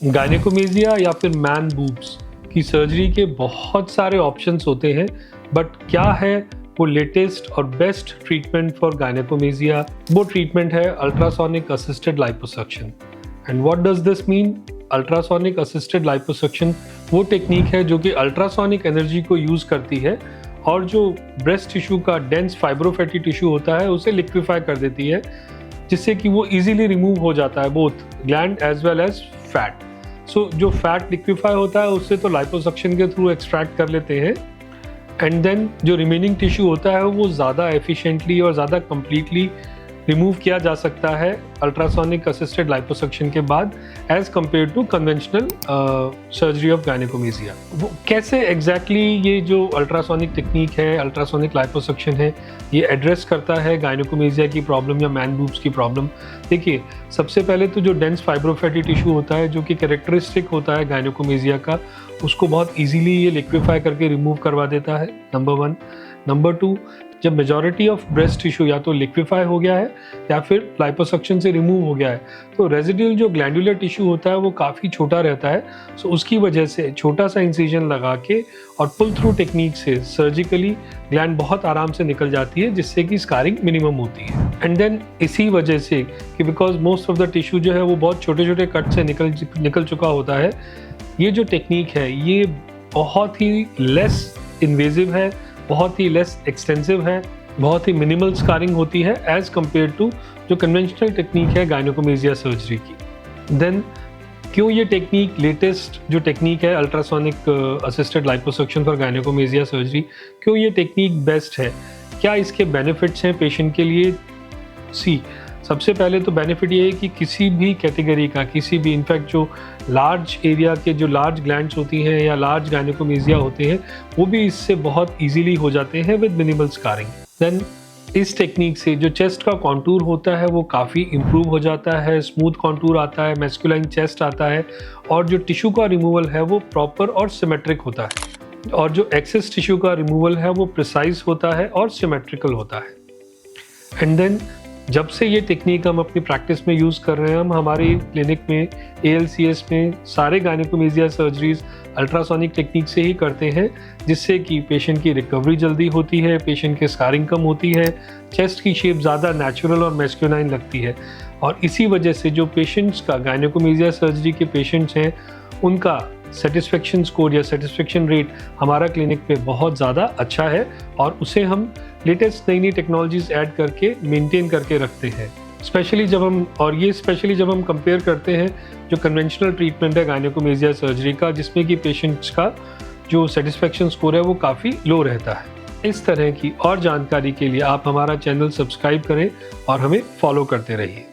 गायनेकोमेजिया या फिर man boobs की सर्जरी के बहुत सारे ऑप्शंस होते हैं, बट क्या है वो लेटेस्ट और बेस्ट ट्रीटमेंट फॉर गायनेकोमेजिया? वो ट्रीटमेंट है ultrasonic assisted liposuction. And what does this mean? Ultrasonic assisted liposuction वो टेक्निक है जो कि अल्ट्रासोनिक एनर्जी को यूज़ करती है और जो ब्रेस्ट टिश्यू का डेंस फाइब्रोफैटी टिश्यू होता है उसे लिक्विफाई कर देती है, जिससे कि वो इजीली रिमूव हो जाता है both gland as well as fat. So जो फैट लिक्विफाई होता है उससे तो लाइपोसक्शन के थ्रू एक्सट्रैक्ट कर लेते हैं, एंड देन जो रिमेनिंग टिश्यू होता है वो ज़्यादा एफिशिएंटली और ज़्यादा कंप्लीटली रिमूव किया जा सकता है अल्ट्रासोनिक असिस्टेड लाइपोसक्शन के बाद as compared to conventional surgery of gynaecomastia. वो कैसे एग्जैक्टली ये जो अल्ट्रासोनिक टेक्निक है, अल्ट्रासोनिक लाइपोसक्शन है, ये एड्रेस करता है गायनेकोमेजिया की प्रॉब्लम या मैन बूब्स की प्रॉब्लम? देखिए, सबसे पहले तो जो डेंस फाइब्रोफैटी टिश्यू होता है जो कि कैरेक्टरिस्टिक होता है गायनेकोमेजिया का, उसको बहुत ईजीली ये लिक्विफाई करके रिमूव करवा देता है, नंबर 1। नंबर 2, जब मेजॉरिटी ऑफ ब्रेस्ट टिश्यू या तो लिक्विफाई हो गया है या फिर लाइपोसक्शन से रिमूव हो गया है, तो रेजिडुअल जो ग्लैंडुलर टिश्यू होता है वो काफ़ी छोटा रहता है। सो उसकी वजह से छोटा सा इंसिजन लगा के और पुल थ्रू टेक्निक से सर्जिकली ग्लैंड बहुत आराम से निकल जाती है, जिससे कि स्कारिंग मिनिमम होती है। एंड देन इसी वजह से कि because most of the tissue जो है वो बहुत छोटे छोटे कट से निकल चुका होता है, ये जो टेक्निक है ये बहुत ही लेस इन्वेजिव है, बहुत ही लेस एक्सटेंसिव है, बहुत ही मिनिमल स्कारिंग होती है एज कम्पेयर टू जो कन्वेंशनल टेक्निक है गायनेकोमेजिया सर्जरी की। देन क्यों ये टेक्निक लेटेस्ट जो टेक्निक है ultrasonic assisted liposuction for gynaecomastia surgery, क्यों ये टेक्निक बेस्ट है? क्या इसके बेनिफिट्स हैं पेशेंट के लिए? सबसे पहले तो बेनिफिट ये है कि किसी भी कैटेगरी का, किसी भी इनफैक्ट जो लार्ज एरिया के जो लार्ज ग्लैंड्स होती हैं या लार्ज गायनेकोमेजिया होते हैं, वो भी इससे बहुत इजीली हो जाते हैं विद मिनिमल स्कारिंग। देन इस टेक्निक से जो चेस्ट का कॉन्टूर होता है वो काफ़ी इम्प्रूव हो जाता है, स्मूथ कॉन्टूर आता है, मैस्कुलाइन चेस्ट आता है, और जो टिश्यू का रिमूवल है वो प्रॉपर और सिमेट्रिक होता है, और जो एक्सेस टिश्यू का रिमूवल है वो प्रिसाइज होता है और सिमेट्रिकल होता है। एंड देन जब से ये टेक्निक हम अपनी प्रैक्टिस में यूज़ कर रहे हैं, हम हमारे क्लिनिक में ALCS में सारे गायनेकोमेजिया सर्जरीज अल्ट्रासोनिक टेक्निक से ही करते हैं, जिससे कि पेशेंट की रिकवरी जल्दी होती है, पेशेंट के स्कारिंग कम होती है, चेस्ट की शेप ज़्यादा नेचुरल और मैस्कुलाइन लगती है। और इसी वजह से जो पेशेंट्स का गायनेकोमेजिया सर्जरी के पेशेंट्स हैं उनका सेटिस्फेक्शन स्कोर या सेटिस्फेक्शन रेट हमारा क्लिनिक पे बहुत ज़्यादा अच्छा है, और उसे हम लेटेस्ट नई टेक्नोलॉजीज ऐड करके मेंटेन करके रखते हैं। स्पेशली जब हम कंपेयर करते हैं जो कन्वेंशनल ट्रीटमेंट है गायनेकोमेजिया सर्जरी का, जिसमें कि पेशेंट्स का जो सेटिस्फेक्शन स्कोर है वो काफ़ी लो रहता है। इस तरह की और जानकारी के लिए आप हमारा चैनल सब्सक्राइब करें और हमें फॉलो करते रहिए।